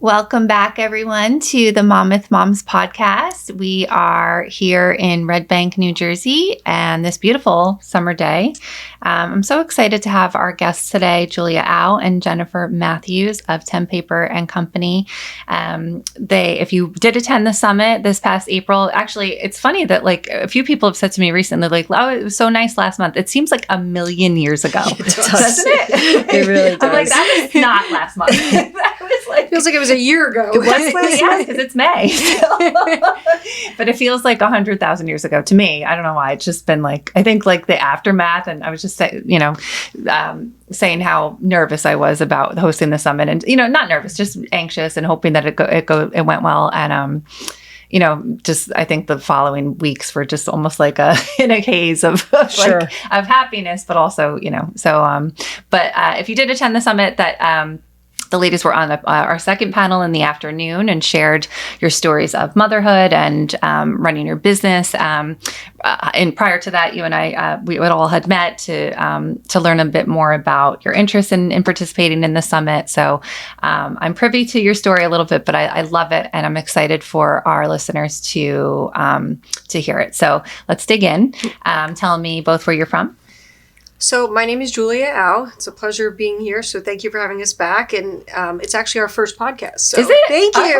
Welcome back, everyone, to the Mom with Moms podcast. We are here in Red Bank, New Jersey, and this beautiful summer day. I'm so excited to have our guests today, Julia Au and Jennifer Matthews of Tempaper Company. If you did attend the summit this past April, actually, it's funny that a few people have said to me recently, "Oh, it was so nice last month." It seems like a million years ago, doesn't it? It really does. I'm like, that was not last month. That was feels like it was a year ago. It was last month because it's May. But it feels like 100,000 years ago to me. I don't know why. It's just been I think the aftermath. And I was just saying how nervous I was about hosting the summit, and not nervous, just anxious and hoping that it went well. And just I think the following weeks were just almost in a haze of Sure. of happiness, but also But if you did attend the summit, that. The ladies were on our second panel in the afternoon and shared your stories of motherhood and running your business. And prior to that, you and I, we all had met to learn a bit more about your interest in participating in the summit. So I'm privy to your story a little bit, but I love it, and I'm excited for our listeners to hear it. So let's dig in. Tell me both where you're from. So my name is Julia Au. It's a pleasure being here. So thank you for having us back. And it's actually our first podcast. So is it? Thank you.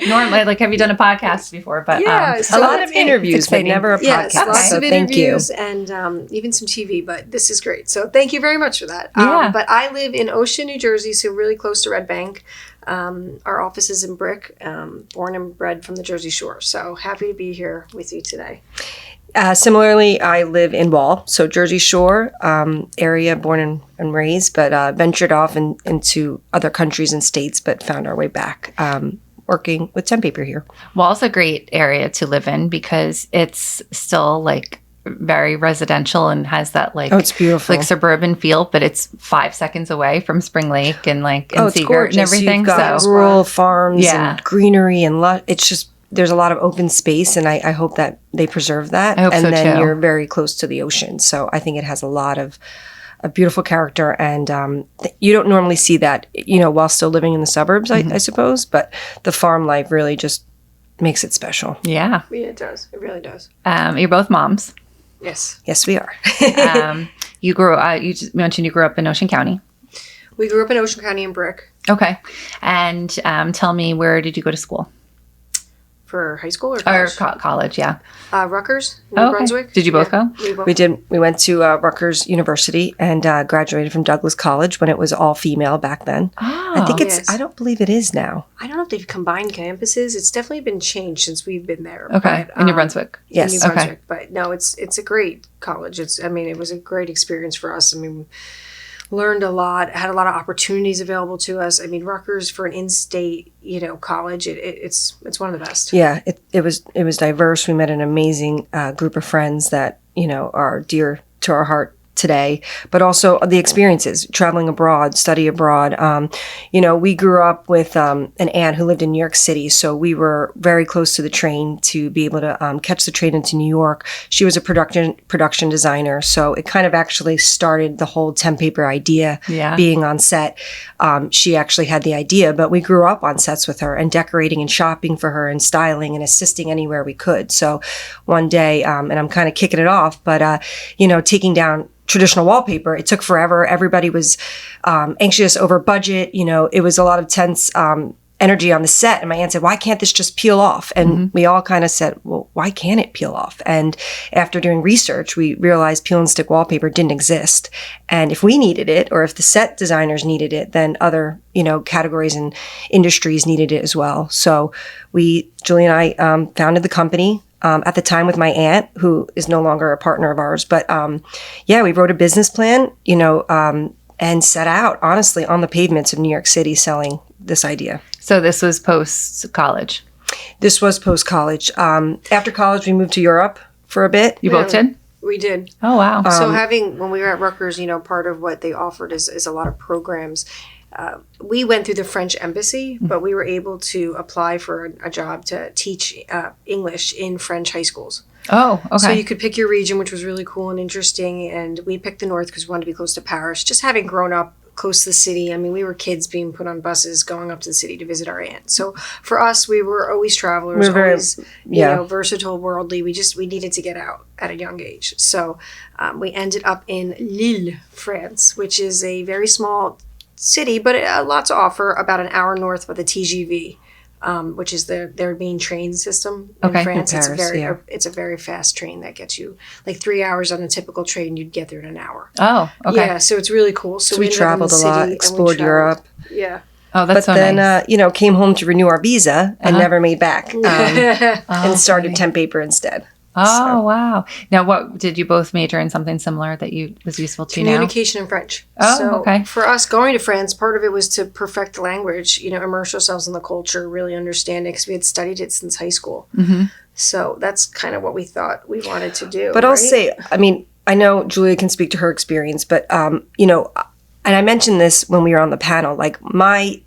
Normally, have you done a podcast before? But yeah, a lot of interviews, but never a podcast. Yes, lots of thank you. interviews and even some TV. But this is great. So thank you very much for that. Yeah. But I live in Ocean, New Jersey, so really close to Red Bank. Our office is in Brick, born and bred from the Jersey Shore. So happy to be here with you today. Similarly, I live in Wall, so Jersey Shore area, born and raised, but ventured off into other countries and states, but found our way back working with Tempaper here. Wall's a great area to live in because it's still very residential and has that it's beautiful, suburban feel, but it's 5 seconds away from Spring Lake and it's Seagirt and everything. You've got rural farms and greenery and it's just. There's a lot of open space, and I hope that they preserve that. I hope and so then too. You're very close to the ocean. So I think it has a lot of a beautiful character, and you don't normally see that, while still living in the suburbs, I suppose. But the farm life really just makes it special. Yeah. Yeah, it does. It really does. You're both moms. Yes. Yes, we are. You just mentioned you grew up in Ocean County. We grew up in Ocean County in Brick. Okay. And tell me, where did you go to school? For high school or college? College, yeah. Rutgers, New Brunswick. Did you both go? We did. We went to Rutgers University and graduated from Douglas College when it was all female back then. Oh, I think I don't believe it is now. I don't know if they've combined campuses. It's definitely been changed since we've been there. Okay. But, In New Brunswick? Yes. In New Brunswick. But no, it's a great college. It was a great experience for us. Learned a lot, had a lot of opportunities available to us. Rutgers for an in-state, college, it's one of the best. Yeah, it was diverse. We met an amazing group of friends that, are dear to our heart today, but also the experiences, traveling abroad, study abroad. We grew up with an aunt who lived in New York City, so we were very close to the train to be able to catch the train into New York. She was a production designer, so it kind of actually started the whole Tempaper idea being on set. She actually had the idea, but we grew up on sets with her and decorating and shopping for her and styling and assisting anywhere we could. So one day, and I'm kind of kicking it off, but taking down traditional wallpaper, it took forever. Everybody was anxious over budget. It was a lot of tense energy on the set. And my aunt said, "Why can't this just peel off?" And we all kind of said, "Well, why can't it peel off?" And after doing research, we realized peel and stick wallpaper didn't exist. And if we needed it, or if the set designers needed it, then other, categories and industries needed it as well. So Julie and I founded the company. At the time with my aunt, who is no longer a partner of ours. But we wrote a business plan, and set out, honestly, on the pavements of New York City selling this idea. So this was post-college? This was post-college. After college, we moved to Europe for a bit. You both did? We did. Oh, wow. So when we were at Rutgers, part of what they offered is a lot of programs. We went through the French embassy, but we were able to apply for a job to teach English in French high schools. Oh, okay. So you could pick your region, which was really cool and interesting. And we picked the North because we wanted to be close to Paris. Just having grown up close to the city. I mean, we were kids being put on buses going up to the city to visit our aunt. So for us, we were always travelers, always, you know, versatile, worldly. We needed to get out at a young age. So we ended up in Lille, France, which is a very small city, but a lot to offer, about an hour north of the TGV. Which is their main train system in France. In Paris, it's a very fast train that gets you like 3 hours on a typical train. You'd get there in an hour. Oh, okay. Yeah, so it's really cool. So we traveled a lot, explored Europe. Yeah. Oh, that's so nice. But then, you know, came home to renew our visa and never made back, and started Tempaper instead. Oh, wow. Now, what did you both major in something similar that was useful to you now? Communication and French. Oh, so okay. For us going to France, part of it was to perfect the language, you know, immerse ourselves in the culture, really understand it, because we had studied it since high school. Mm-hmm. So that's kind of what we thought we wanted to do. But I'll say, I mean, I know Julia can speak to her experience, but, you know, and I mentioned this when we were on the panel, like my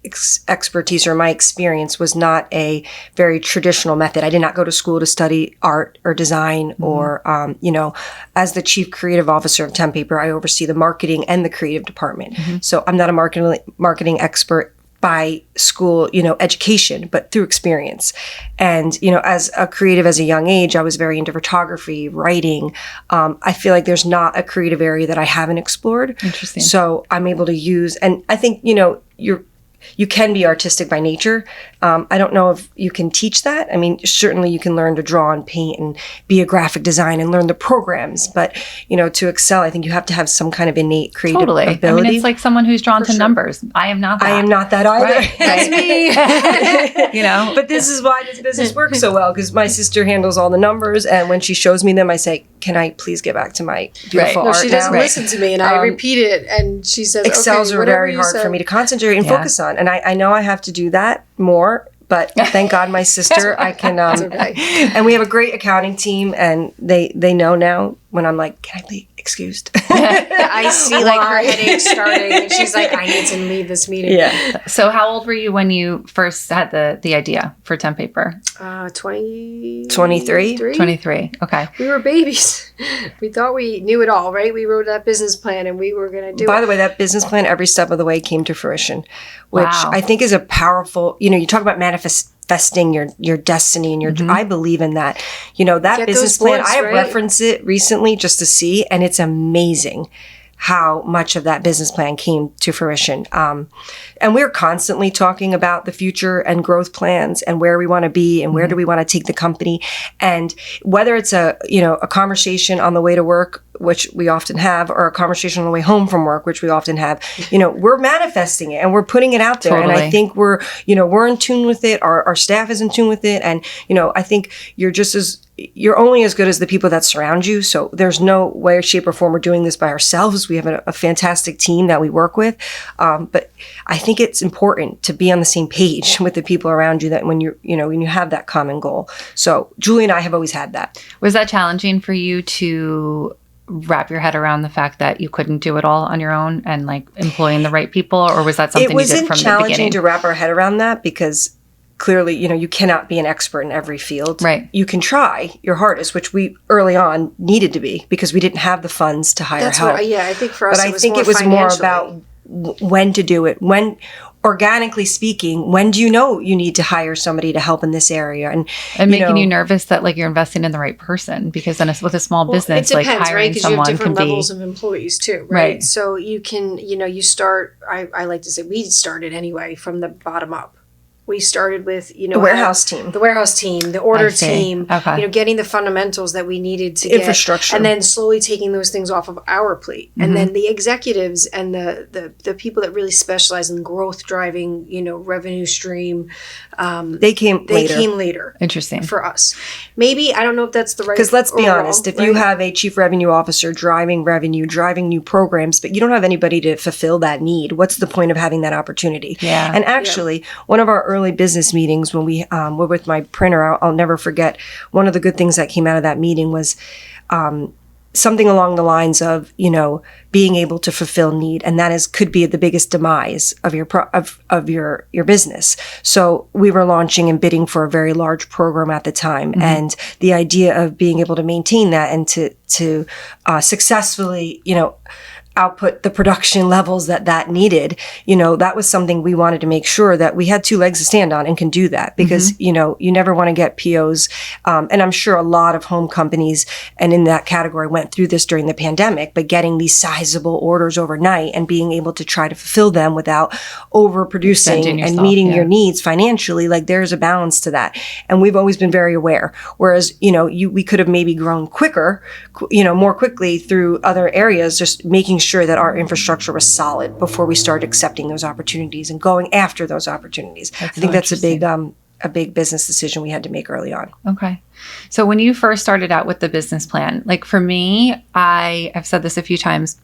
expertise or my experience was not a very traditional method. I did not go to school to study art or design or, you know, as the chief creative officer of Tempaper, I oversee the marketing and the creative department. So I'm not a marketing expert by school, you know, education, but through experience. And, you know, as a creative as a young age, I was very into photography, writing. I feel like there's not a creative area that I haven't explored. Interesting. So I'm able to use, and I think, you know, you can be artistic by nature. I don't know if you can teach that. I mean, certainly you can learn to draw and paint and be a graphic design and learn the programs. But, you know, to excel, I think you have to have some kind of innate creative ability. I mean, it's like someone who's drawn to numbers. I am not that. I am not that either. Right. That's me. You know, but this is why this business works so well, because my sister handles all the numbers. And when she shows me them, I say, can I please get back to my beautiful art she doesn't now? listen to me, and I repeat it, and she says, Excels are very hard for me to concentrate and focus on. And I know I have to do that more, but thank God my sister, I can, and we have a great accounting team, and they know now when I'm like, can I be excused? I see like her headache starting, and she's like, I need to leave this meeting. Yeah. So how old were you when you first had the idea for Tempaper? 23. 23. Okay. We were babies. We thought we knew it all, right? We wrote that business plan and we were going to do it. By the way, that business plan, every step of the way came to fruition, which I think is a powerful, you know, you talk about manifesting your destiny and your, I believe in that. You know, that business plan, I have referenced it recently just to see, and it's amazing how much of that business plan came to fruition. And we're constantly talking about the future and growth plans and where we want to be and where do we want to take the company. And whether it's a conversation on the way to work, which we often have, or a conversation on the way home from work, which we often have, you know, we're manifesting it and we're putting it out there. Totally. And I think we're in tune with it. Our staff is in tune with it. And, you know, I think you're only as good as the people that surround you. So there's no way, shape, or form we're doing this by ourselves. We have a fantastic team that we work with. But I think it's important to be on the same page with the people around you, that when you have that common goal. So Julie and I have always had that. Was that challenging for you to wrap your head around the fact that you couldn't do it all on your own and like employing the right people, or was that something you did from the beginning? It wasn't challenging to wrap our head around that, because clearly, you know, you cannot be an expert in every field. Right. You can try your hardest, which we early on needed to be, because we didn't have the funds to hire help. I think for us, but I think it was more about when to do it. When, organically speaking, when do you know you need to hire somebody to help in this area? And making you nervous that like you're investing in the right person, because then with a small business, it depends, like hiring right? someone you have different can levels be of employees too, right? So you can, you start. I like to say we started anyway from the bottom up. We started with, the warehouse team, the order team, getting the fundamentals that we needed to get, infrastructure, and then slowly taking those things off of our plate. Mm-hmm. And then the executives and the people that really specialize in growth driving, revenue stream, they came later. Interesting. For us. Maybe, I don't know if that's the right, because let's be honest, if you have a chief revenue officer driving revenue, driving new programs, but you don't have anybody to fulfill that need, what's the point of having that opportunity? Yeah. And actually, one of our early business meetings when we were with my printer, I'll never forget, one of the good things that came out of that meeting was something along the lines of, being able to fulfill need, and that could be the biggest demise of your business. So we were launching and bidding for a very large program at the time, mm-hmm. and the idea of being able to maintain that and to successfully, output the production levels that needed, that was something we wanted to make sure that we had two legs to stand on and can do that, because, you never want to get POs. And I'm sure a lot of home companies and in that category went through this during the pandemic, but getting these sizable orders overnight and being able to try to fulfill them without overproducing and meeting your needs financially, like there's a balance to that. And we've always been very aware. Whereas, we could have maybe grown quicker, more quickly through other areas, just making sure that our infrastructure was solid before we started accepting those opportunities and going after those opportunities. I think that's a big business decision we had to make early on. Okay. So when you first started out with the business plan, like for me, I've said this a few times,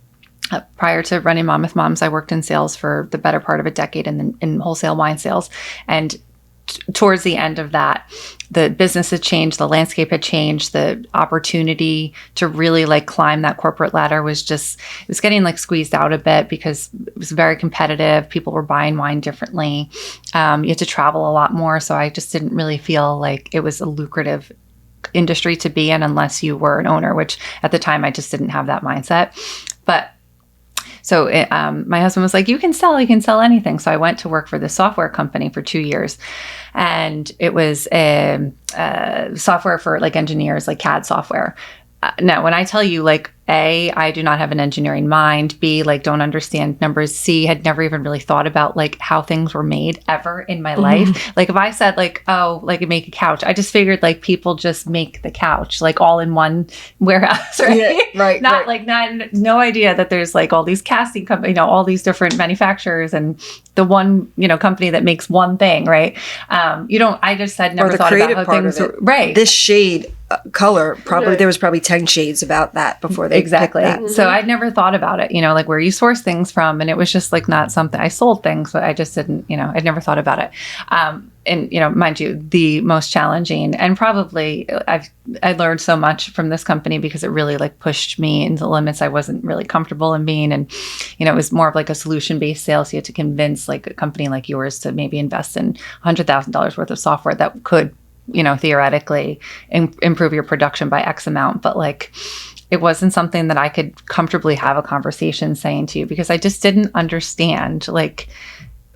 prior to running Monmouth Moms, I worked in sales for the better part of a decade in wholesale wine sales. And towards the end of that, the business had changed, the landscape had changed, the opportunity to really like climb that corporate ladder was getting like squeezed out a bit because it was very competitive. People were buying wine differently. You had to travel a lot more. So I just didn't really feel like it was a lucrative industry to be in unless you were an owner, which at the time I just didn't have that mindset. But so my husband was like, you can sell anything. So I went to work for this software company for 2 years. And it was software for like engineers, like CAD software. Now, when I tell you like, A, I do not have an engineering mind. B, like don't understand numbers. C, had never even really thought about like how things were made ever in my life. Like if I said like, oh, like make a couch, I just figured like people just make the couch like all in one warehouse, right? Yeah, right. No idea that there's like all these casting companies, all these different manufacturers and the one, company that makes one thing, right? I just had never thought about how things were, right. This shade color, there was probably 10 shades about that before they exactly. picked that. So I'd never thought about it, like where you source things from. And it was just like not something I sold things, but I just didn't, I'd never thought about it. And, mind you, the most challenging and probably I learned so much from this company because it really like pushed me into limits I wasn't really comfortable in being. And, it was more of like a solution-based sales. You had to convince like a company like yours to maybe invest in $100,000 worth of software that could, theoretically improve your production by X amount. But like, it wasn't something that I could comfortably have a conversation saying to you because I just didn't understand like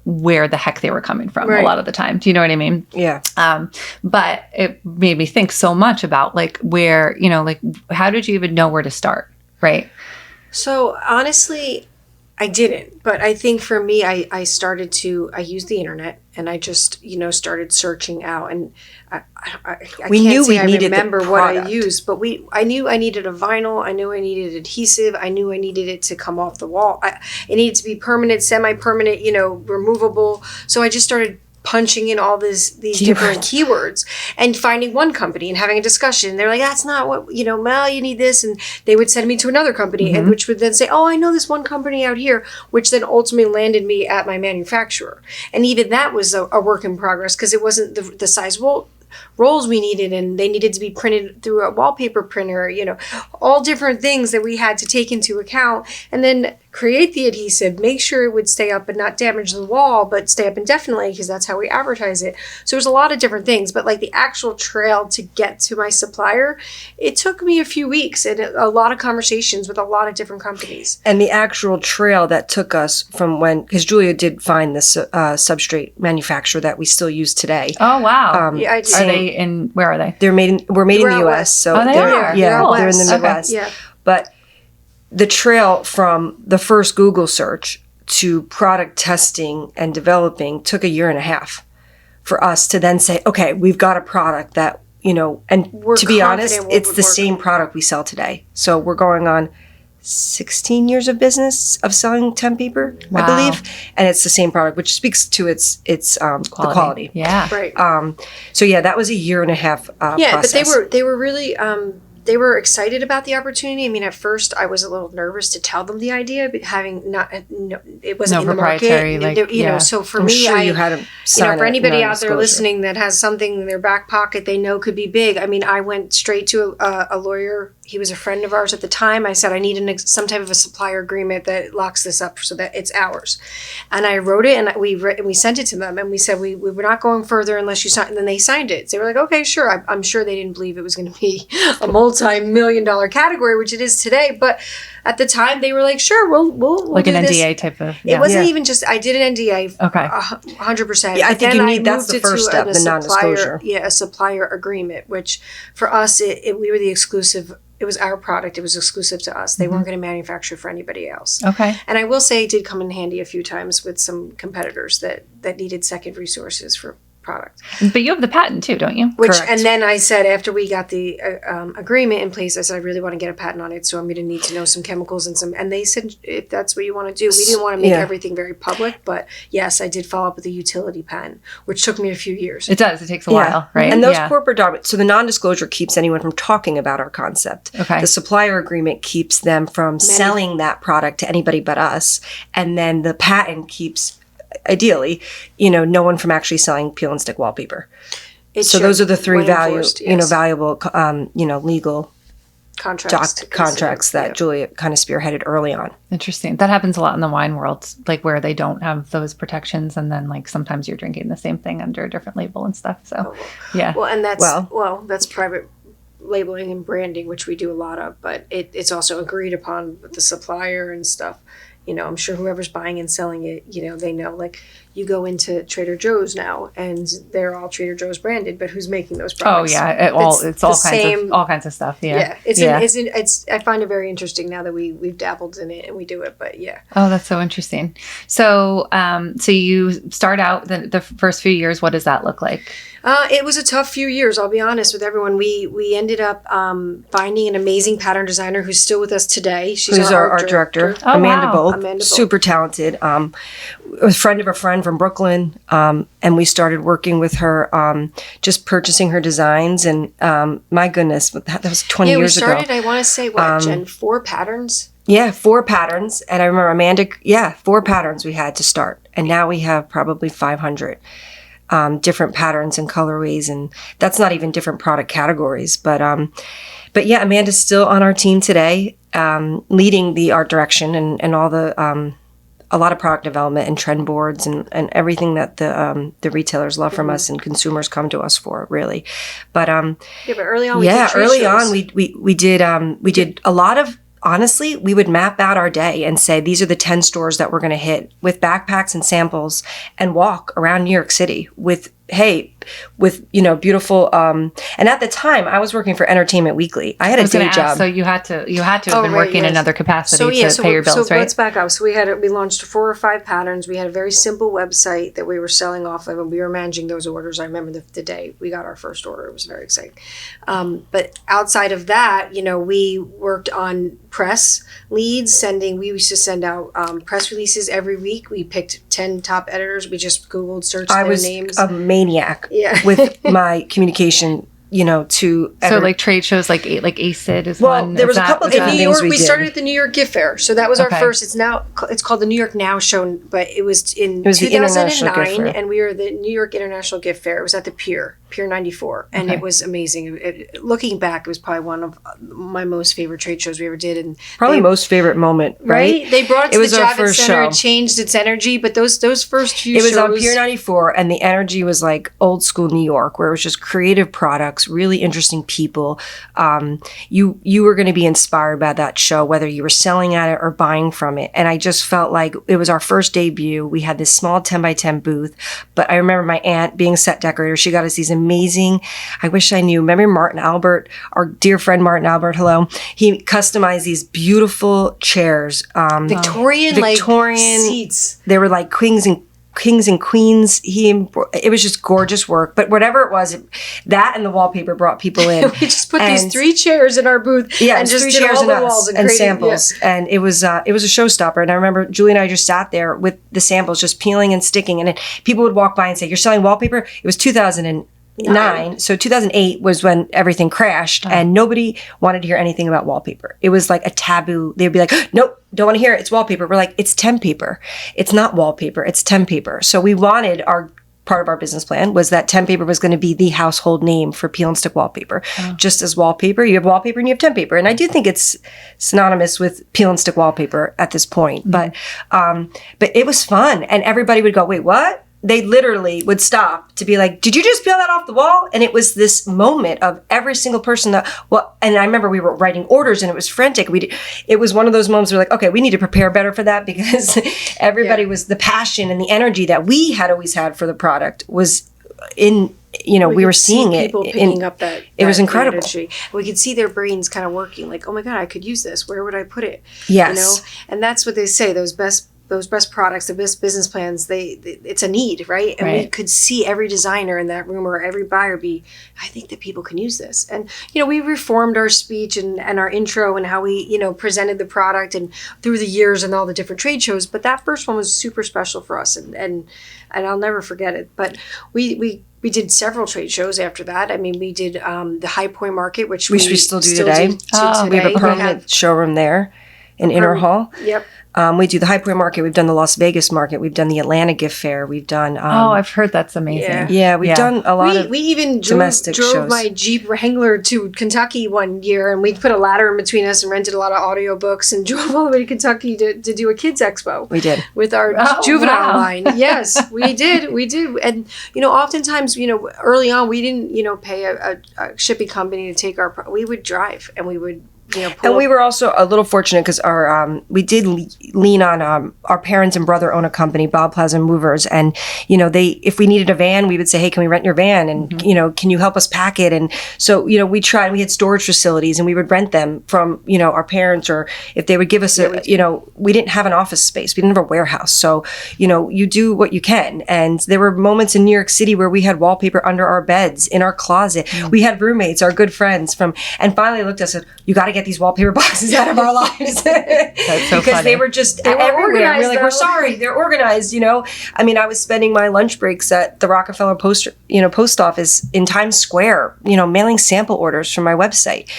where the heck they were coming from a lot of the time. Do you know what I mean? Yeah. But it made me think so much about like where, like how did you even know where to start? Right. So honestly, I didn't, but I think for me, I used the internet and I just, started searching out and we knew we needed remember the what product. I used, but I knew I needed a vinyl. I knew I needed adhesive. I knew I needed it to come off the wall. It needed to be permanent, semi-permanent, removable. So I just started punching in all these different keywords and finding one company and having a discussion. They're like, that's not what, Mel, you need this. And they would send me to another company and which would then say, oh, I know this one company out here, which then ultimately landed me at my manufacturer. And even that was a work in progress because it wasn't the size rolls we needed and they needed to be printed through a wallpaper printer, all different things that we had to take into account and then create the adhesive, make sure it would stay up and not damage the wall, but stay up indefinitely because that's how we advertise it. So there's a lot of different things, but like the actual trail to get to my supplier, it took me a few weeks and a lot of conversations with a lot of different companies. And the actual trail that took us from because Julia did find this substrate manufacturer that we still use today. Oh, wow. Yeah, I did. Where are they? We're made in the US. So they are. They're in the Midwest. Okay. Yeah. But the trail from the first Google search to product testing and developing took 1.5 years for us to then say, okay, we've got a product that, and we're to be honest, confident it's the same product we sell today. So we're going on 16 years of business of selling Tempaper, I believe. And it's the same product, which speaks to its the quality. Yeah. Right. So yeah, that was 1.5 year process. But they were really they were excited about the opportunity. I mean, at first I was a little nervous to tell them the idea, but having it wasn't in the market. Like, So for I'm me, sure you had sign for a anybody out there non-disclosure. listening that has something in their back pocket they know could be big. I mean, I went straight to a lawyer. He was a friend of ours at the time. I said, I need some type of a supplier agreement that locks this up so that it's ours. And I wrote it, and we sent it to them, and we said, we were not going further unless you sign. And then they signed it. So they were like, okay, sure. I'm sure they didn't believe it was going to be a multi-million-dollar category, which it is today. But at the time, they were like, sure, we'll like do an this. NDA type of. It wasn't even just, I did an NDA. Okay. 100%. Yeah, I think Then that's the moved it first to step, the non-disclosure. Yeah, a supplier agreement, which for us, we were the exclusive. It was our product. It was exclusive to us. They weren't going to manufacture for anybody else. Okay. And I will say it did come in handy a few times with some competitors that needed second resources for product. But you have the patent too, don't you? Which, Correct. and then I said, after we got the agreement in place, I said, I really want to get a patent on it. So I'm going to need to know some chemicals and they said, if that's what you want to do, we didn't want to make everything very public, but yes, I did follow up with a utility patent, which took me a few years. It does. It takes a while, right? And those corporate documents, so the non-disclosure keeps anyone from talking about our concept. Okay. The supplier agreement keeps them from selling that product to anybody but us. And then the patent keeps, ideally, no one from actually selling peel and stick wallpaper. So those are the three valuable, legal contracts that Julia kind of spearheaded early on. Interesting. That happens a lot in the wine world, like where they don't have those protections, and then like sometimes you're drinking the same thing under a different label and stuff. So, yeah. Well, and that's private labeling and branding, which we do a lot of, but it's also agreed upon with the supplier and stuff. I'm sure whoever's buying and selling it, they know, like, you go into Trader Joe's now and they're all Trader Joe's branded, but who's making those products? Oh yeah, it's all kinds of stuff. Yeah. It's I find it very interesting now that we've dabbled in it and we do it, but yeah. Oh, that's so interesting. So, so you start out the first few years. What does that look like? It was a tough few years. I'll be honest with everyone. We ended up finding an amazing pattern designer who's still with us today. She's our art director. Oh, Amanda wow. Bolt. Amanda Bolt. Super talented. A friend of a friend from Brooklyn. And we started working with her, just purchasing her designs. And my goodness, that was 20 years ago. Yeah, we started, I want to say, Jen, 4 patterns? Yeah, 4 patterns. And I remember Amanda, 4 patterns we had to start. And now we have probably 500 different patterns and colorways. And that's not even different product categories. But yeah, Amanda's still on our team today, leading the art direction and all the a lot of product development and trend boards and everything that the retailers love from us and consumers come to us for, really. But but early on, we did a lot of. Honestly, we would map out our day and say, these are the 10 stores that we're going to hit with backpacks and samples and walk around New York City with beautiful, and at the time I was working for Entertainment Weekly. I had a day job. So you had to have been working in another capacity to pay your bills, so right? Let's back up. So we launched 4 or 5 patterns. We had a very simple website that we were selling off of, and we were managing those orders. I remember the day we got our first order. It was very exciting. But outside of that, we worked on press leads, we used to send out press releases every week. We picked 10 top editors. We just Googled, searched their names. I was a maniac with my communication, to so like trade shows like ACID is well, one. there was a couple of in New York. we We did. started at the New York Gift Fair, so that was our first. It's called the New York Now Show, but it was in 2009, and we were the New York International Gift Fair. It was at the Pier 94, and it was amazing. Looking back, it was probably one of my most favorite trade shows we ever did, and probably most favorite moment. Right? They brought it to the our Javits first Center. show. It changed its energy, but those first few shows. It was on Pier 94, and the energy was like old school New York, where it was just creative products, really interesting people. You were going to be inspired by that show, whether you were selling at it or buying from it. And I just felt like it was our first debut. We had this small 10 by 10 booth, but I remember my aunt being a set decorator. She got us these amazing, I wish I knew, remember Martin Albert, our dear friend Martin Albert, hello. He customized these beautiful chairs. Victorian seats. They were like kings and queens. It was just gorgeous work. But whatever it was, that and the wallpaper brought people in. We just put these 3 chairs in our booth, and just 3 did chairs all the walls and samples. Yeah. And it was a showstopper. And I remember Julie and I just sat there with the samples, just peeling and sticking. And people would walk by and say, "You're selling wallpaper?" It was 2009. So 2008 was when everything crashed, and nobody wanted to hear anything about wallpaper. It was like a taboo. They'd be like, "Nope, don't want to hear it. It's wallpaper." We're like, "It's Tempaper. It's not wallpaper. It's Tempaper." So we wanted our part of our business plan was that Tempaper was going to be the household name for peel and stick wallpaper. Just as wallpaper, you have wallpaper and you have Tempaper. And I do think it's synonymous with peel and stick wallpaper at this point. But it was fun. And everybody would go, wait, what? They literally would stop to be like, did you just peel that off the wall? And it was this moment of every single person and I remember we were writing orders and it was frantic. It was one of those moments where like, okay, we need to prepare better for that because everybody was the passion and the energy that we had always had for the product was in, we were seeing it. People picking up that it was incredible. Energy. We could see their brains kind of working like, oh my God, I could use this. Where would I put it? Yes. And that's what they say, those best products, the best business plans, it's a need, right? And we could see every designer in that room or every buyer I think that people can use this. And, we reformed our speech and our intro and how we, presented the product and through the years and all the different trade shows. But that first one was super special for us and I'll never forget it. But we did several trade shows after that. I mean, we did the High Point Market, which we still do today. We have a permanent showroom there in Inner Hall. Yep. We do the High Point Market. We've done the Las Vegas Market. We've done the Atlanta Gift Fair. We've done. I've heard that's amazing. Yeah, we've done a lot of. We even domestic drove shows. my Jeep Wrangler to Kentucky one year, and we put a ladder in between us and rented a lot of audiobooks and drove all the way to Kentucky to do a kids expo. We did with our juvenile line. Yes, we did, and oftentimes early on we didn't pay a shipping company to take our. We would drive and we would. And we were also a little fortunate because we did lean on our parents and brother own a company, Bob Plaza Movers, and if we needed a van, we would say, hey, can we rent your van? And can you help us pack it? And so we tried. We had storage facilities, and we would rent them from our parents, or if they would give us we didn't have an office space, we didn't have a warehouse, so you do what you can. And there were moments in New York City where we had wallpaper under our beds, in our closet. We had roommates, our good friends and finally looked at us and said, you got to get these wallpaper boxes out of our lives. That's so because funny. they were just everywhere. We're like, though. we're sorry, they're organized, I mean, I was spending my lunch breaks at the Rockefeller post office in Times Square, mailing sample orders from my website.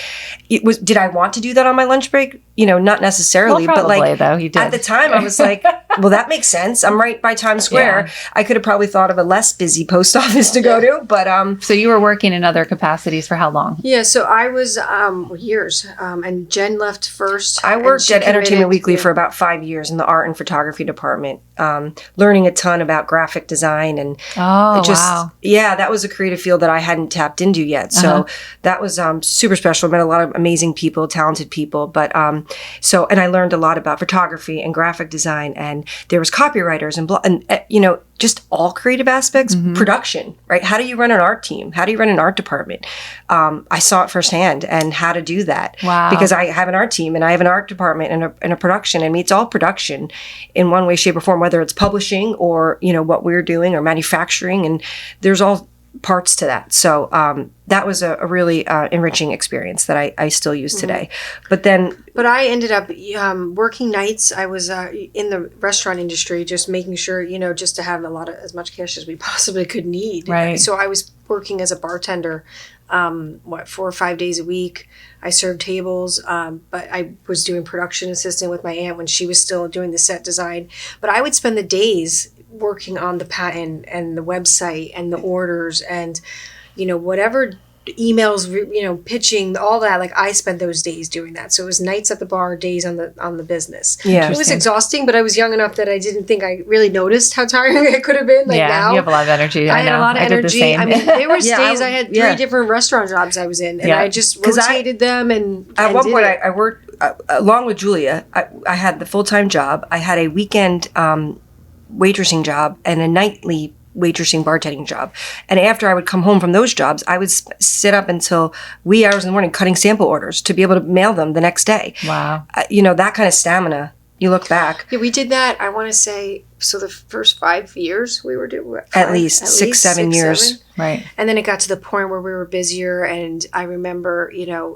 Did I want to do that on my lunch break? Not necessarily, well, probably, but like though, you did. At the time I was like, well, that makes sense. I'm right by Times Square. Yeah. I could have probably thought of a less busy post office to go to, but so you were working in other capacities for how long? Yeah, so I was years, and Jen left first. I worked at Entertainment Weekly for about 5 years in the art and photography department, learning a ton about graphic design and that was a creative field that I hadn't tapped into yet. So that was super special. Met a lot of amazing people, talented people, but and I learned a lot about photography and graphic design, and there was copywriters and just all creative aspects, production, right? How do you run an art team? How do you run an art department? I saw it firsthand and how to do that. Wow. Because I have an art team and I have an art department and a production. I mean, it's all production in one way, shape, or form, whether it's publishing or, what we're doing or manufacturing, and there's all parts to that. So that was a really enriching experience that I still use today. But I ended up working nights. I was in the restaurant industry, just making sure, just to have as much cash as we possibly could need. Right. So I was working as a bartender, 4 or 5 days a week. I served tables, but I was doing production assistant with my aunt when she was still doing the set design. But I would spend the days working on the patent and the website and the orders and, whatever emails, pitching, all that. Like I spent those days doing that. So it was nights at the bar, days on the business. Yeah. It was exhausting, but I was young enough that I didn't think I really noticed how tiring it could have been. Like now, you have a lot of energy. I had a lot of energy. I mean, there was days I had 3 different restaurant jobs I was in, and I just rotated them. And at one point, I worked along with Julia. I had the full-time job. I had a weekend waitressing job and a nightly waitressing bartending job. And after I would come home from those jobs, I would sit up until wee hours in the morning cutting sample orders to be able to mail them the next day. Wow. That kind of stamina. You look back. Yeah, we did that. I want to say, so the first 5 years we were doing at least 6, 7 years. 7. Right. And then it got to the point where we were busier, and I remember,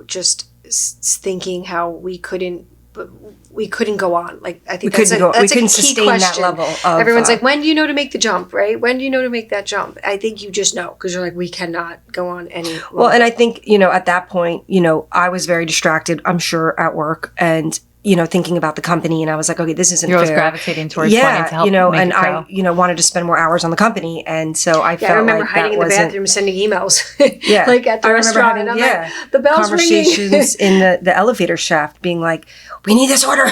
just thinking how we couldn't go on. Like, I think that's a key sustain question. That level of, everyone's like, when do you know to make the jump, right? When do you know to make that jump? I think you just know, because you're like, we cannot go on any longer. Well, and I think, at that point, I was very distracted, I'm sure, at work. And, thinking about the company, and I was like, okay, this isn't You're always fair. gravitating towards wanting to help make and it grow. I, wanted to spend more hours on the company, and so I felt I remember like hiding that in the wasn't. bathroom, sending emails. Yeah, like at the I remember restaurant, having and I'm like, the bell's conversations ringing. in the elevator shaft, being like, we need this order.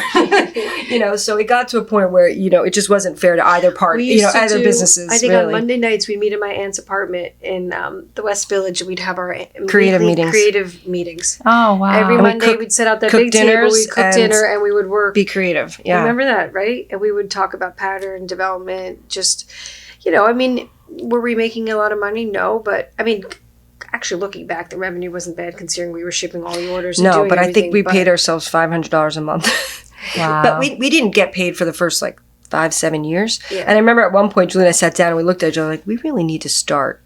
So it got to a point where it just wasn't fair to either part. We used to Either do, businesses. I think really. on Monday nights we'd meet in my aunt's apartment in the West Village. We'd have our Creative weekly meetings. creative meetings. Oh, wow. Every we Monday cook- we'd set out that cook big table, dinners we'd cook and dinner, and we would work. Be creative. Yeah. Remember that, right? And we would talk about pattern development. Just, were we making a lot of money? No, but actually looking back, the revenue wasn't bad considering we were shipping all the orders. And No, doing but I everything, think we paid ourselves $500 a month. Wow. But we didn't get paid for the first 5-7 years. Yeah. And I remember at one point, Julie and I sat down and we looked at each other we really need to start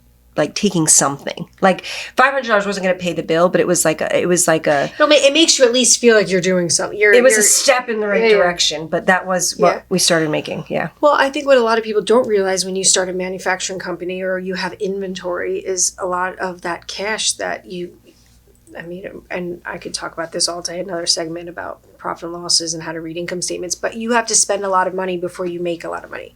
taking something. $500 wasn't going to pay the bill, but it was like a. It makes you at least feel like you're doing something. It was a step in the right Yeah, yeah. direction, but that was what we started making. Yeah. Well, I think what a lot of people don't realize when you start a manufacturing company or you have inventory is a lot of that cash that and I could talk about this all day, another segment about profit and losses and how to read income statements, but you have to spend a lot of money before you make a lot of money.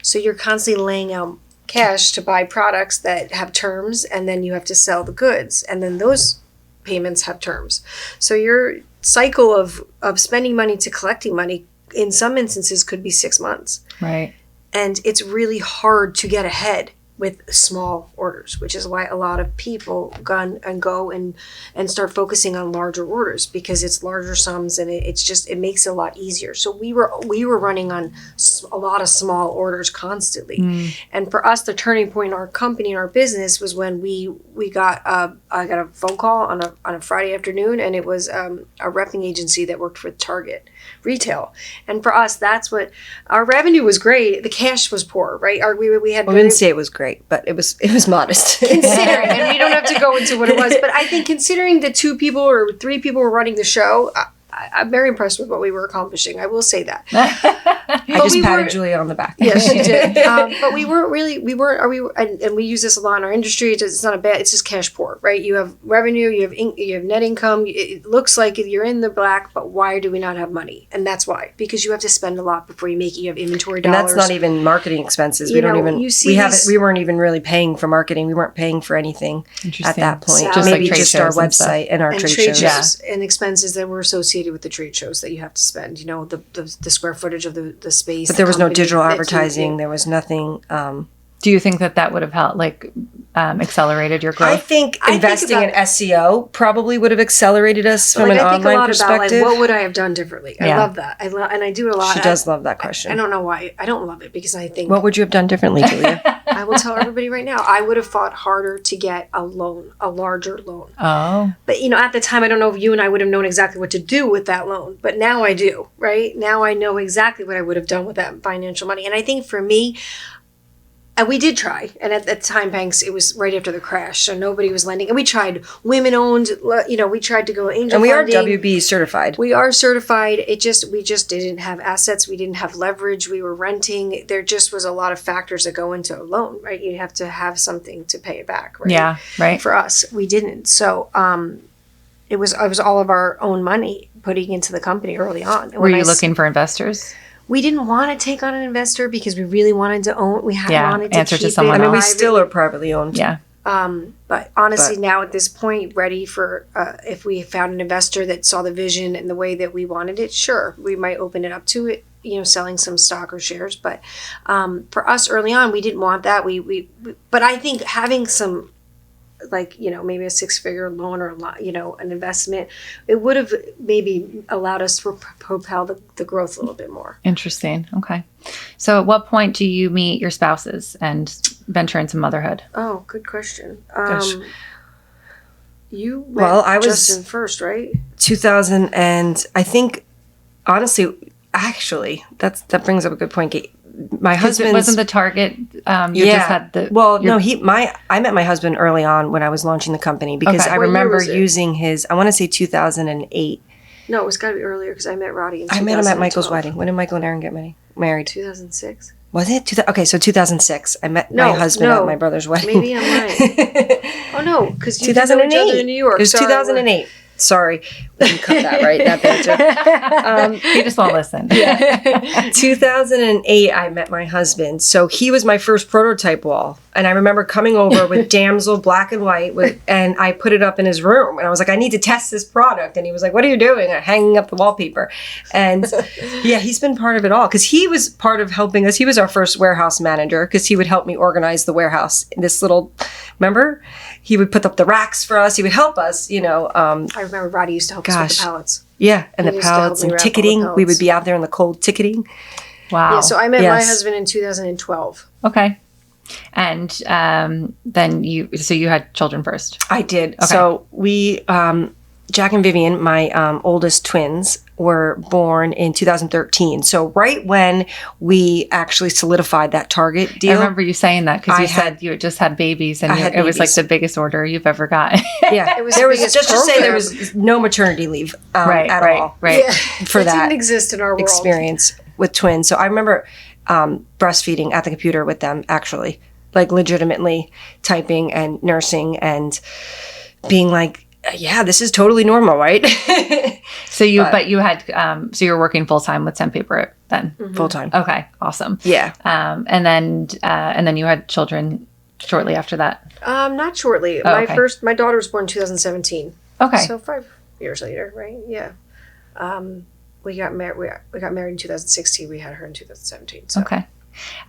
So you're constantly laying out cash to buy products that have terms, and then you have to sell the goods, and then those payments have terms. So your cycle of spending money to collecting money in some instances could be 6 months. Right. And it's really hard to get ahead with small orders, which is why a lot of people go and start focusing on larger orders, because it's larger sums and it makes it a lot easier. So we were running on a lot of small orders constantly. And for us, the turning point in our company and our business was when I got a phone call on a Friday afternoon, and it was a repping agency that worked for Target retail. And for us, that's what our revenue was great. The cash was poor, right? We had. We didn't say it was great, but it was modest. Considering, and we don't have to go into what it was, but I think considering the 2 people or 3 people were running the show, I'm very impressed with what we were accomplishing. I will say that. I just patted Julia on the back. Yes, she did. But we we use this a lot in our industry. It's not it's just cash poor, right? You have revenue, you have net income. It looks like you're in the black, but why do we not have money? And that's why, because you have to spend a lot before you make it. You have inventory dollars. And that's not even marketing expenses. We weren't even really paying for marketing. We weren't paying for anything at that point. Salaries. Just maybe trade just our shows and website and our and trade trade shows. and expenses that were associated with the trade shows that you have to spend. The square footage of the space. But there was no company digital that you- advertising. There was nothing. Do you think that would have helped, accelerated your growth? I think investing in SEO probably would have accelerated us from an I think a online lot perspective. about what would I have done differently. I Yeah. love that. And I do it a lot. She does love that question. I don't know why. I don't love it because I think What would you have done differently, Julia? I will tell everybody right now. I would have fought harder to get a loan, a larger loan. Oh. But at the time, I don't know if you and I would have known exactly what to do with that loan. But now I do. Right now, I know exactly what I would have done with that financial money. And I think for me, and we did try. And at the time, banks, it was right after the crash. So nobody was lending. And we tried women-owned, we tried to go angel And we funding. are WB certified. We are certified. We just didn't have assets. We didn't have leverage. We were renting. There just was a lot of factors that go into a loan, right? You have to have something to pay it back, right? Yeah, right. For us, we didn't. So it was all of our own money putting into the company early on. And Were you looking for investors? We didn't want to take on an investor because we really wanted to own. We wanted to answer to keep someone it else. We private. still are privately owned. Yeah. But honestly, now at this point, ready for if we found an investor that saw the vision and the way that we wanted it, sure, we might open it up to it, selling some stock or shares. But for us early on, we didn't want that. But I think having some, maybe a 6-figure loan or an investment, it would have maybe allowed us to propel the growth a little bit more. Interesting. Okay. So at what point do you meet your spouses and venture into motherhood? Oh, good question. Gosh. You met I was Justin first, right? 2000, and I think honestly, actually, that brings up a good point, Kate. My husband wasn't the target. You just had the. I met my husband early on when I was launching the company because Okay. I What year remember was it? using his. I want to say 2008. No, it was got to be earlier because I met Roddy in I met him at Michael's 2012. wedding. When did Michael and Aaron get married? 2006. Was it? Okay, so 2006. I met my husband at my brother's wedding. Maybe I'm lying. Oh no, because you 2008. know each other in New York. It was Sorry, 2008. Sorry, we can cut that, right? That banter. He just won't listen. 2008, I met my husband. So he was my first prototype wall. And I remember coming over with Damsel black and white, and I put it up in his room. And I was like, I need to test this product. And he was like, what are you doing? I'm hanging up the wallpaper. And yeah, he's been part of it all because he was part of helping us. He was our first warehouse manager because he would help me organize the warehouse. This little, remember? He would put up the racks for us. He would help us, I remember Roddy used to help us with the pallets. Yeah, and He the used to help pallets me and wrap all the ticketing. We pallets. would be out there in the cold ticketing. Wow. Yeah, so I met my Yes. husband in 2012. Okay. And then you had children first. I did. Okay. So we, Jack and Vivian, my oldest twins, were born in 2013. So right when we actually solidified that Target I deal. remember you saying that because I you had- said you had just had babies and I had it was like babies. the biggest order you've ever got. Yeah, It was there the was biggest just to say there program. was no maternity leave Right, at right, all right. Yeah, for it that didn't exist in our world. experience with twins. So I remember breastfeeding at the computer with them, actually, like legitimately typing and nursing and being like, yeah, this is totally normal, right? So you had so you were working full time with Tempaper then. Full time. Okay, awesome. Yeah. And then you had children shortly after that. Not shortly. Oh, okay. My daughter was born in 2017. Okay. So 5 years later, right? Yeah. We got married. We got married in 2016. We had her in 2017. So. Okay.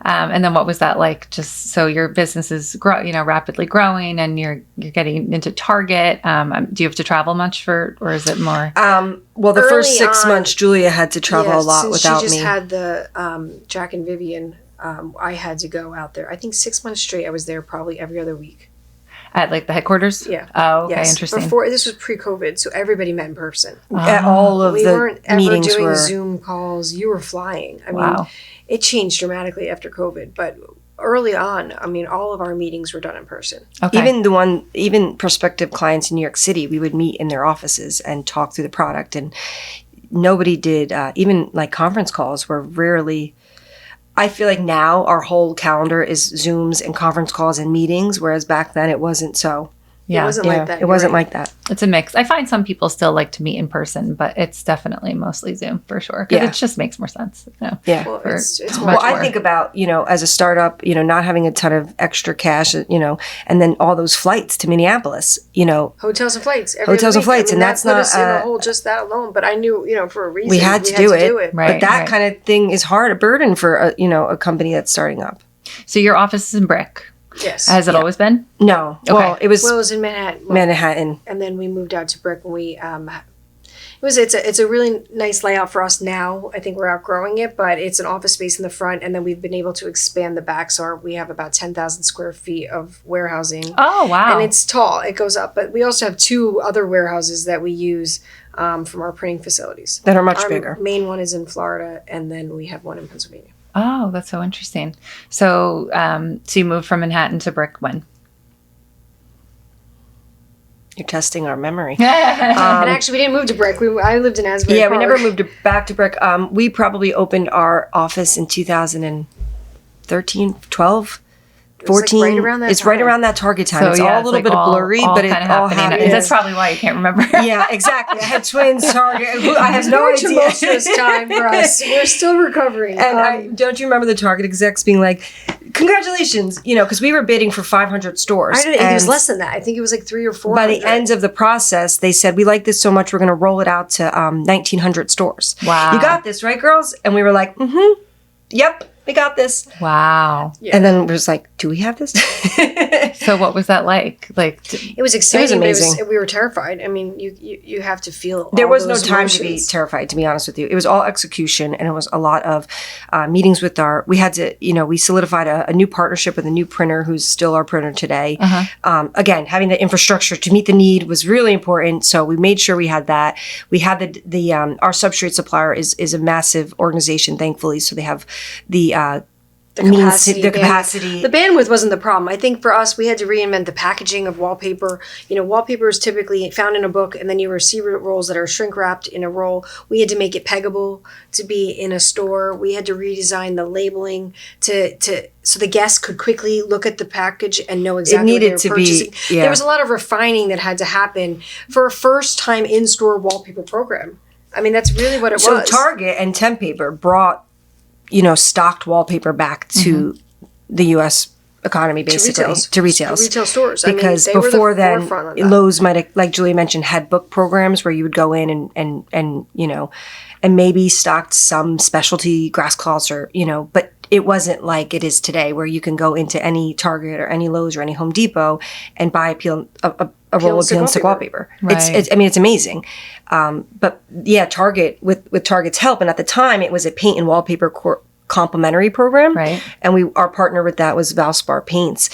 And then what was that like? Just so your business is rapidly growing, and you're getting into Target. Do you have to travel much or is it more? Well, the first Early 6 on- months, Julia had to travel a lot since without she just me. had the Jack and Vivian. I had to go out there. I think 6 months straight. I was there probably every other week. At like the headquarters? Yeah. Oh, okay, Yes. interesting. Before this was pre-COVID, so everybody met in person. All of We the weren't ever meetings doing were. Zoom calls. You were flying. I mean, Wow. it changed dramatically after COVID, but early on, I mean, all of our meetings were done in person. Okay. Even prospective clients in New York City, we would meet in their offices and talk through the product. And nobody did, even like conference calls were rarely. I feel like now our whole calendar is Zooms and conference calls and meetings, whereas back then it wasn't so. Yeah. It wasn't like that. It wasn't like that. It's a mix. I find some people still like to meet in person, but it's definitely mostly Zoom for sure. Because Yeah. it just makes more sense. Yeah. Well, For- it's Much more. Well, I more. think about, as a startup, not having a ton of extra cash, and then all those flights to Minneapolis, Hotels and flights. Hotels and flights, and that that's put not, us in a hole just that alone. But I knew, for a reason, we had to do it. Right. But that kind of thing is a burden for a company that's starting up. So your office is in Brick. Yes. Has it always been? No. Okay. Well, it was Well, it was in Manhattan. Manhattan. And then we moved out to Brick when we it's a really nice layout for us now. I think we're outgrowing it, but it's an office space in the front, and then we've been able to expand the back, so we have about 10,000 square feet of warehousing. Oh, wow. And it's tall, it goes up, but we also have 2 other warehouses that we use from our printing facilities. That are much Our bigger. main one is in Florida, and then we have one in Pennsylvania. Oh, that's so interesting. So, so you moved from Manhattan to Brick when? You're testing our memory. And actually, we didn't move to Brick. I lived in Asbury Yeah, we Park. never moved back to Brick. We probably opened our office in 2013, 12, It was, like, 14. right around that It's right time. around that Target time. So, It's yeah, all a little like bit blurry, but it kinda all happening. happened. That's probably why you can't remember. Yeah, exactly. I had twins, Target. I have no Very idea. tumultuous time for us. We're still recovering. And don't you remember the Target execs being like, "Congratulations," because we were bidding for 500 stores. I don't know, it was And less than that. I think it was like 300 or 400. by the end of the process, they said, "We like this so much, we're going to roll it out to 1,900 stores." Wow. You got this, right, girls? And we were like, "Mm-hmm. Yep, we got this." Wow. Yeah. And then it was like, "Do we have this?" So what was that like? It was exciting. amazing. We were terrified. I mean, you have to feel. There all was no those time to be emotions. terrified, to be honest with you. It was all execution, and it was a lot of meetings with we had to, we solidified a new partnership with a new printer who's still our printer today. Again, having the infrastructure to meet the need was really important. So we made sure we had that. We had our substrate supplier is a massive organization, thankfully. So they have the the means capacity. the capacity. The bandwidth wasn't the problem. I think for us, we had to reinvent the packaging of wallpaper. Wallpaper is typically found in a book, and then you receive rolls that are shrink wrapped in a roll. We had to make it peggable to be in a store. We had to redesign the labeling so the guests could quickly look at the package and know exactly what they were purchasing. There was a lot of refining that had to happen for a first-time in-store wallpaper program. I mean, that's really what it was. So Target and Tempaper brought, stocked wallpaper back to the U.S. economy, basically, to retail stores. Because before then, Lowe's might have, like Julia mentioned, had book programs where you would go in and maybe stocked some specialty grass cloths but it wasn't like it is today, where you can go into any Target or any Lowe's or any Home Depot and buy a roll of peel and stick wallpaper. Right. It's amazing. But yeah, Target, with Target's help, and at the time it was a paint and wallpaper complimentary program. Right. And our partner with that was Valspar Paints.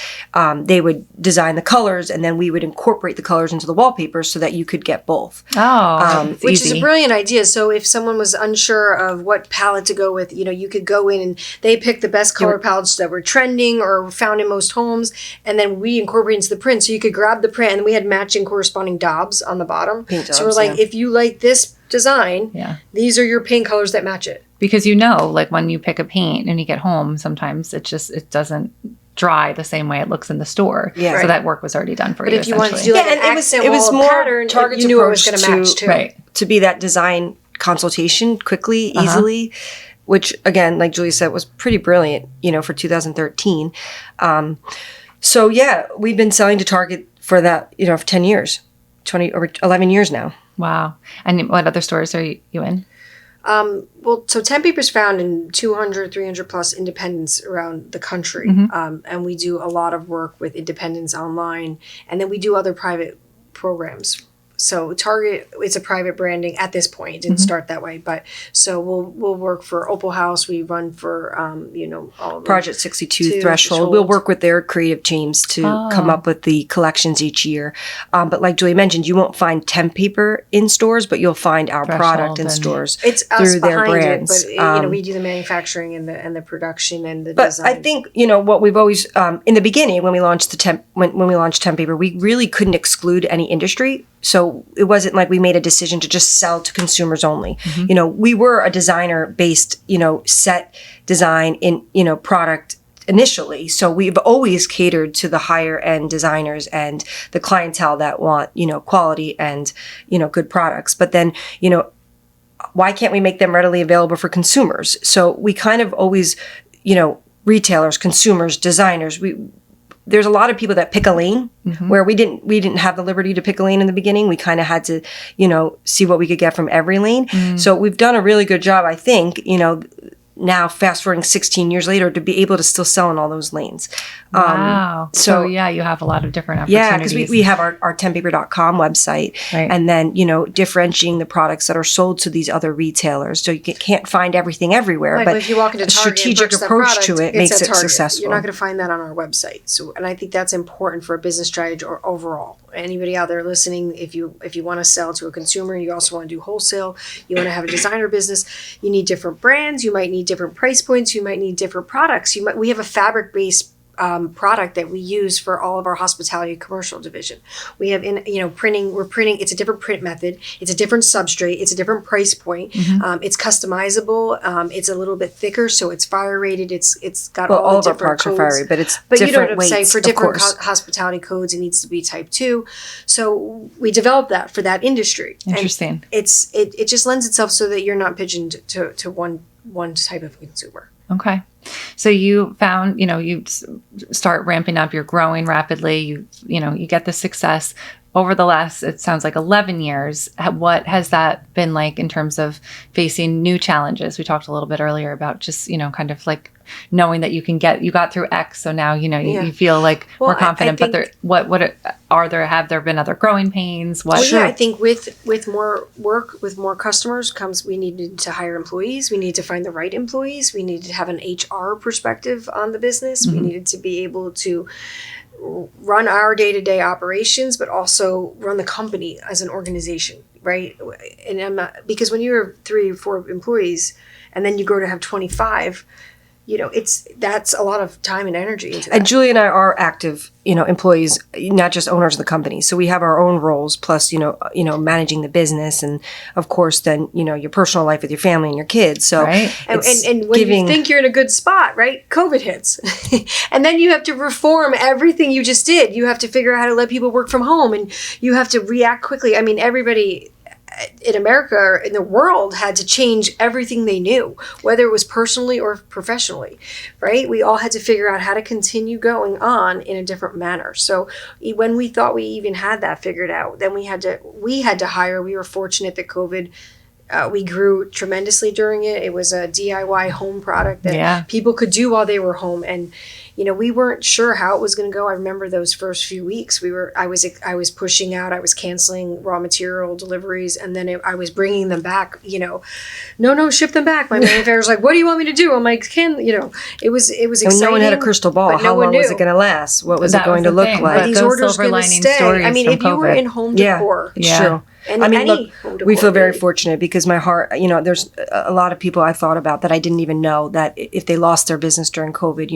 They would design the colors, and then we would incorporate the colors into the wallpaper so that you could get both. Which is a brilliant idea. So if someone was unsure of what palette to go with, you could go in and they pick the best color palettes that were trending or found in most homes, and then we incorporate into the print. So you could grab the print, and we had matching corresponding daubs on the bottom. Paint daubs, so we're like, if you like this design, these are your paint colors that match it. Because like when you pick a paint and you get home, sometimes it doesn't dry the same way it looks in the store. Yeah. So that work was already done for you. But if you wanted to do an accent it was more pattern, Target's you knew it was approach going to match too. Right. To be that design consultation quickly, easily, which again, like Julia said, was pretty brilliant, for 2013. So yeah, we've been selling to Target for that, for 10 years, 20 or 11 years now. Wow. And what other stores are you in? So Tempaper's found in 200, 300 plus independents around the country. And we do a lot of work with independents online. And then we do other private programs. So Target, it's a private branding at this point. It didn't start that way, but so we'll work for Opal House. We run for all Project 62 Threshold. We'll work with their creative teams to come up with the collections each year. But like Julie mentioned, you won't find Tempaper in stores, but you'll find our product in stores. It's us through their brands. But we do the manufacturing and the production and the design. But I think what we've always in the beginning when we launched when we launched Tempaper, we really couldn't exclude any industry. So it wasn't like we made a decision to just sell to consumers only. We were a designer-based, set design in, product initially. So we've always catered to the higher end designers and the clientele that want, quality and, good products. But then, why can't we make them readily available for consumers? So we kind of always, retailers, consumers, designers, there's a lot of people that pick a lane where we didn't have the liberty to pick a lane in the beginning. We kind of had to, see what we could get from every lane. So we've done a really good job, I think, now fast forwarding 16 years later to be able to still sell in all those lanes. Wow. So yeah, you have a a lot of different opportunities. Yeah, because we have our tempaper.com website, and then, differentiating the products that are sold to these other retailers. So you can't find everything everywhere, but if you walk into a Target strategic approach to it makes it successful. You're not going to find that on our website. So, and I think that's important for a business strategy or overall. Anybody out there listening, if you want to sell to a consumer, you also want to do wholesale, you want to have a designer business, you need different brands, you might need different price points, you might need different products. We have a fabric-based product that we use for all of our hospitality commercial division. We have printing, we're printing, it's a different print method, it's a different substrate, it's a different price point, it's customizable, it's a little bit thicker, so it's fire rated, it's got all the different of our parts codes. are fire, but it's but different you know what I'm weights, saying, for different hospitality codes it needs to be type 2. So we developed that for that industry. Interesting. And it just lends itself so that you're not pigeoned to one type of consumer. Okay. So you found, you start ramping up, you're growing rapidly, you get the success over the last, it sounds like 11 years. What has that been like in terms of facing new challenges? We talked a little bit earlier about just, kind of like knowing that you got through X. So now, you feel like more confident, but have there been other growing pains? I think with more work, with more customers comes, we needed to hire employees. We need to find the right employees. We needed to have an HR perspective on the business. We needed to be able to run our day-to-day operations, but also run the company as an organization, right? And because when you're 3 or 4 employees and then you grow to have 25, that's a lot of time and energy into that. And Julie and I are active, employees, not just owners of the company. So we have our own roles, plus, managing the business, and of course, then, your personal life with your family and your kids. So, right. And when you think you're in a good spot, right? COVID hits. And then you have to reform everything you just did. You have to figure out how to let people work from home, and you have to react quickly. I mean, everybody in America or in the world had to change everything they knew, whether it was personally or professionally, right? We all had to figure out how to continue going on in a different manner. So when we thought we even had that figured out, then we had to hire. We were fortunate that COVID, we grew tremendously during it. It was a DIY home product that people could do while they were home. And, we weren't sure how it was going to go. I remember those first few weeks. I was pushing out. I was canceling raw material deliveries, and then I was bringing them back. No, ship them back. My manager was like, "What do you want me to do?" I'm like, it was exciting. And no one had a crystal ball. How long was it going to last? What was it going to look like? But These orders going to stay. I mean, if you were in home decor, it's true. And look, we feel very fortunate because my heart, there's a lot of people I thought about that I didn't even know that if they lost their business during COVID,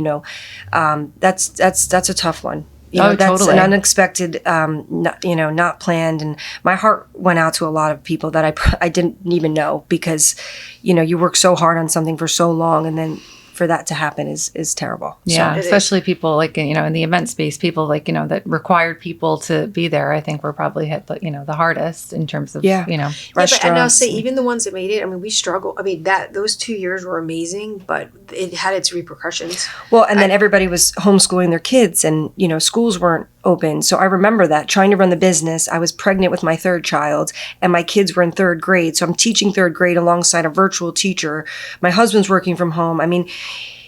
that's a tough one. That's totally. an unexpected, not planned. And my heart went out to a lot of people that I didn't even know because, you work so hard on something for so long, and then for that to happen is terrible. Yeah, especially people like, in the event space, people like, that required people to be there, I think were probably hit, the hardest in terms of, restaurants. And I'll say even the ones that made it, I mean, we struggled. I mean, those 2 years were amazing, but it had its repercussions. Well, and then everybody was homeschooling their kids, and, schools weren't open. So I remember that, trying to run the business. I was pregnant with my third child, and my kids were in third grade. So I'm teaching third grade alongside a virtual teacher. My husband's working from home. I mean,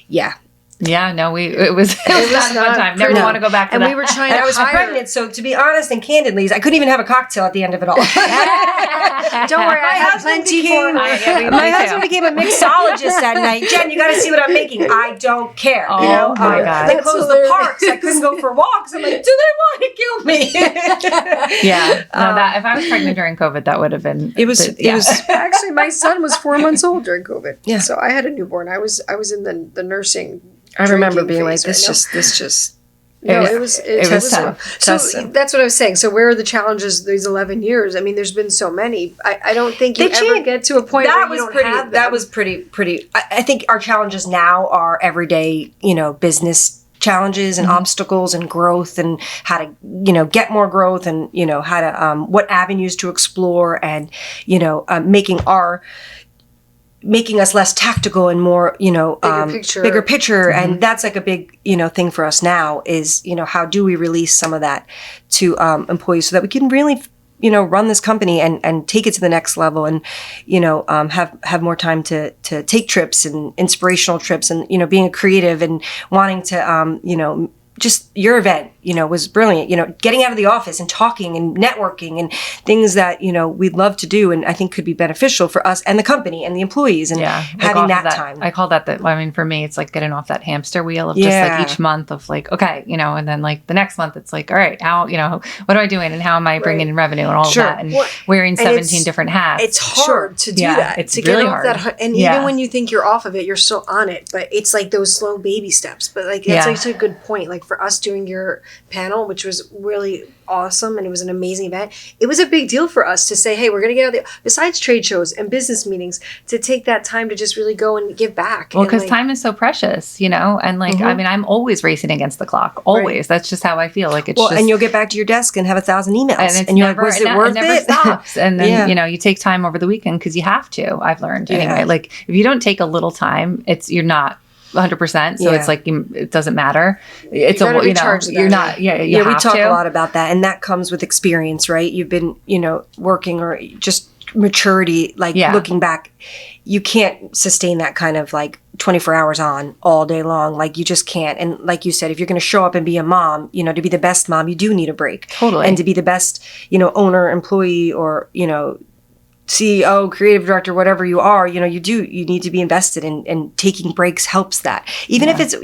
yeah. Yeah, no, it was not a fun time. Never want to go back to that. And we were trying to I was pregnant, so to be honest and candidly, I couldn't even have a cocktail at the end of it all. Don't worry, I had plenty for my husband became a mixologist that night. Jen, you got to see what I'm making. I don't care. Oh my God. They closed the parks. I couldn't go for walks. I'm like, do they want to kill me? Yeah. No, if I was pregnant during COVID, that would have been. It was actually, my son was 4 months old during COVID. Yeah. So I had a newborn. I was in the nursing. I remember being like, it was tough. So that's what I was saying. So where are the challenges these 11 years? I mean, there's been so many. I don't think you ever get to a point where you don't have them. That was pretty. I think our challenges now are everyday, business challenges and obstacles and growth, and how to, get more growth, and, how to, what avenues to explore, and, making us less tactical and more, bigger picture. Mm-hmm. And that's like a big, thing for us now is, how do we release some of that to employees so that we can really, run this company and take it to the next level, and, have more time to take trips and inspirational trips, and, being a creative and wanting to, just your event, was brilliant. Getting out of the office and talking and networking and things that, we'd love to do, and I think could be beneficial for us and the company and the employees, and having that time. I call that for me, it's like getting off that hamster wheel of just like each month of like, okay, and then like the next month it's like, all right, how, what am I doing and how am I bringing in revenue and all of that, and wearing 17 different hats. It's hard to do that. It's to really get off hard. That, and even when you think you're off of it, you're still on it, but it's like those slow baby steps. But like, that's actually a good point. Like for us doing your panel, which was really awesome, and it was an amazing event. It was a big deal for us to say, hey, we're going to get out besides trade shows and business meetings, to take that time to just really go and give back. Well, because time is so precious, and like, I mean, I'm always racing against the clock, always. Right. That's just how I feel. Like it's just, and you'll get back to your desk and have 1,000 emails, and you're like, was it worth it? It never stops. And then, you take time over the weekend because you have to. I've learned anyway. Like if you don't take a little time, you're not 100%. So it's like, it doesn't matter. It's you're not, we talk a lot about that, and that comes with experience, right? You've been, working, or just maturity, like looking back, you can't sustain that kind of like 24 hours on all day long. Like you just can't. And like you said, if you're going to show up and be a mom, to be the best mom, you do need a break. Totally. And to be the best, owner, employee, or, CEO, creative director, whatever you are, you need to be invested in, and taking breaks helps that. Even if it's,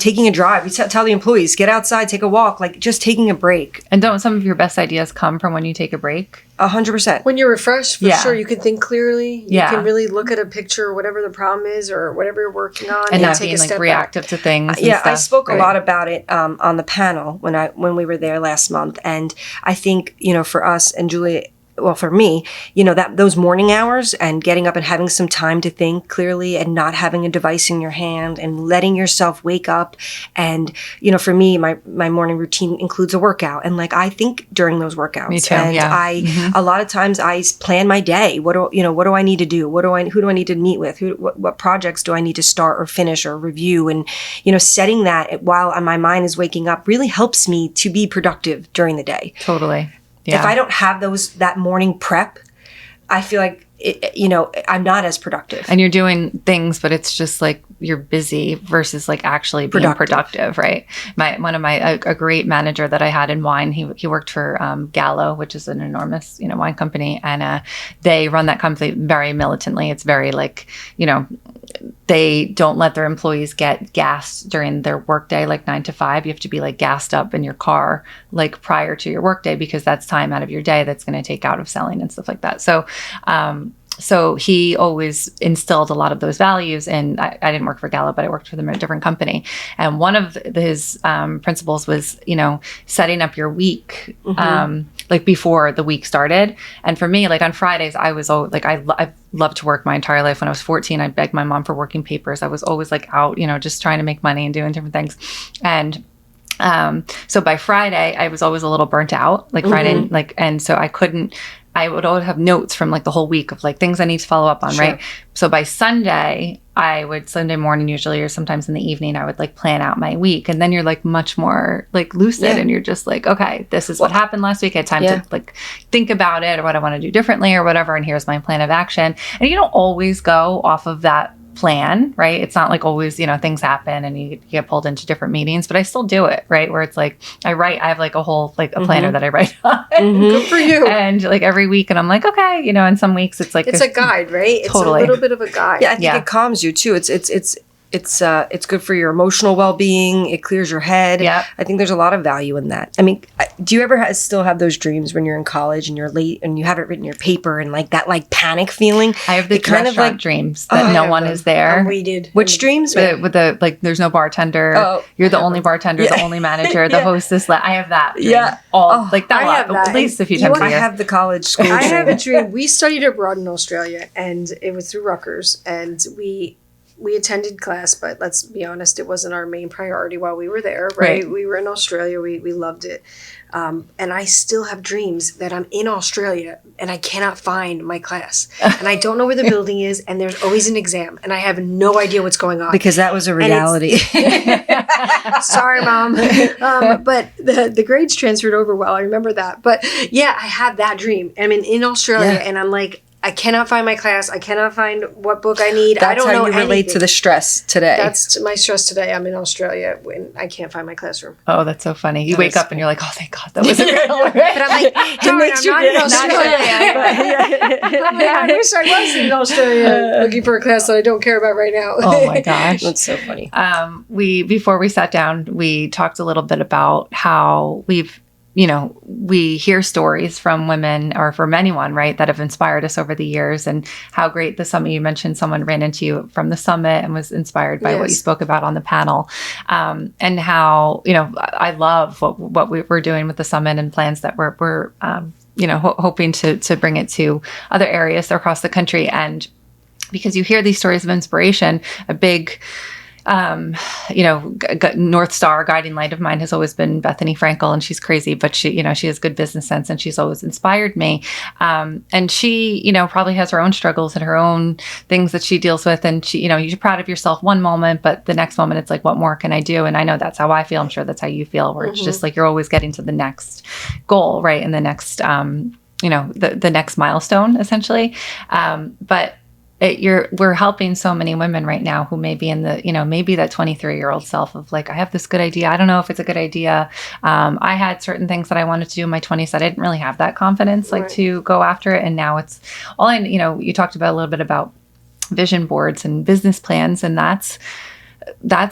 taking a drive, you tell the employees, get outside, take a walk, like just taking a break. And don't some of your best ideas come from when you take a break? 100%. When you're refreshed, for sure, you can think clearly. You Yeah. can really look at a picture, whatever the problem is or whatever you're working on, And not take being a like step reactive back. to things. And Yeah, stuff, I spoke right? a lot about it on the panel when we were there last month, and I think for us and Julia. Well, for me, that those morning hours and getting up and having some time to think clearly and not having a device in your hand and letting yourself wake up. And, for me, my morning routine includes a workout. And like, I think during those workouts. Me too, and yeah. a lot of times I plan my day. What do I need to do? Who do I need to meet with? What projects do I need to start or finish or review? And, setting that while my mind is waking up really helps me to be productive during the day. Totally. Yeah. If I don't have that morning prep, I feel like I'm not as productive. And you're doing things, but it's just like you're busy versus like actually being productive, right? A great manager that I had in wine, he worked for Gallo, which is an enormous wine company, and they run that company very militantly. It's very like they don't let their employees get gassed during their workday, like 9 to 5. You have to be like gassed up in your car like prior to your workday, because that's time out of your day that's going to take out of selling and stuff like that. So he always instilled a lot of those values. And I didn't work for Gallo, but I worked for them at a different company. And one of his principles was, setting up your week, like before the week started. And for me, like on Fridays, I was always like, I loved to work my entire life. When I was 14, I begged my mom for working papers. I was always like out, just trying to make money and doing different things. And so by Friday, I was always a little burnt out, like Friday, and so I would always have notes from like the whole week of like things I need to follow up on, right? So by Sunday morning usually, or sometimes in the evening, I would like plan out my week. And then you're like much more like lucid and you're just like, okay, this is what happened last week. I had time to like think about it or what I want to do differently or whatever. And here's my plan of action. And you don't always go off of that plan, right? It's not like always, things happen and you get pulled into different meetings, but I still do it, right? Where it's like, I have like a whole, like a planner that I write on. Good for you. And like every week, and I'm like, okay, and some weeks it's like, it's a guide, right? Totally. It's a little bit of a guide. Yeah, I think it calms you too. It's good for your emotional well-being. It clears your head. Yeah. I think there's a lot of value in that. I mean, do you ever still have those dreams when you're in college and you're late and you haven't written your paper and like that like panic feeling? I have the kind of like dreams that no one is there. We did. Which dreams? With the like, there's no bartender. Oh. You're the only bartender, the only manager, the hostess. I have that. Dream. Like that. I have that. At least a few times a I year. have the college school. I have a dream. We studied abroad in Australia, and it was through Rutgers, and we attended class, but let's be honest, it wasn't our main priority while we were there, right? We were in Australia. We loved it. And I still have dreams that I'm in Australia and I cannot find my class. And I don't know where the building is, and there's always an exam, and I have no idea what's going on. Because that was a reality. Sorry, Mom. But the grades transferred over well. I remember that. But yeah, I have that dream. I'm in Australia, and I'm like, I cannot find my class. I cannot find what book I need. I don't know anything. That's how you relate to the stress today. That's my stress today. I'm in Australia when I can't find my classroom. Oh, that's so funny. You wake up and you're like, oh, thank God, that was a real But I'm like, darn, I'm not in Australia. I wish I was in Australia looking for a class that I don't care about right now. Oh my gosh. That's so funny. Before we sat down, we talked a little bit about how we hear stories from women or from anyone, right, that have inspired us over the years, and how great the summit, you mentioned someone ran into you from the summit and was inspired by what you spoke about on the panel. And how, I love what we're doing with the summit and plans that we're hoping to bring it to other areas across the country. And because you hear these stories of inspiration, a big North Star guiding light of mine has always been Bethany Frankel, and she's crazy, but she has good business sense, and she's always inspired me. And she, probably has her own struggles and her own things that she deals with. And she, you're proud of yourself one moment, but the next moment it's like, what more can I do? And I know that's how I feel. I'm sure that's how you feel, where it's just like, you're always getting to the next goal, right? And the next, the next milestone essentially. But we're helping so many women right now who may be in the, maybe that 23-year-old self of like, I have this good idea. I don't know if it's a good idea. I had certain things that I wanted to do in my 20s that I didn't really have that confidence, like to go after it. And now it's all you talked about a little bit about vision boards and business plans. And that's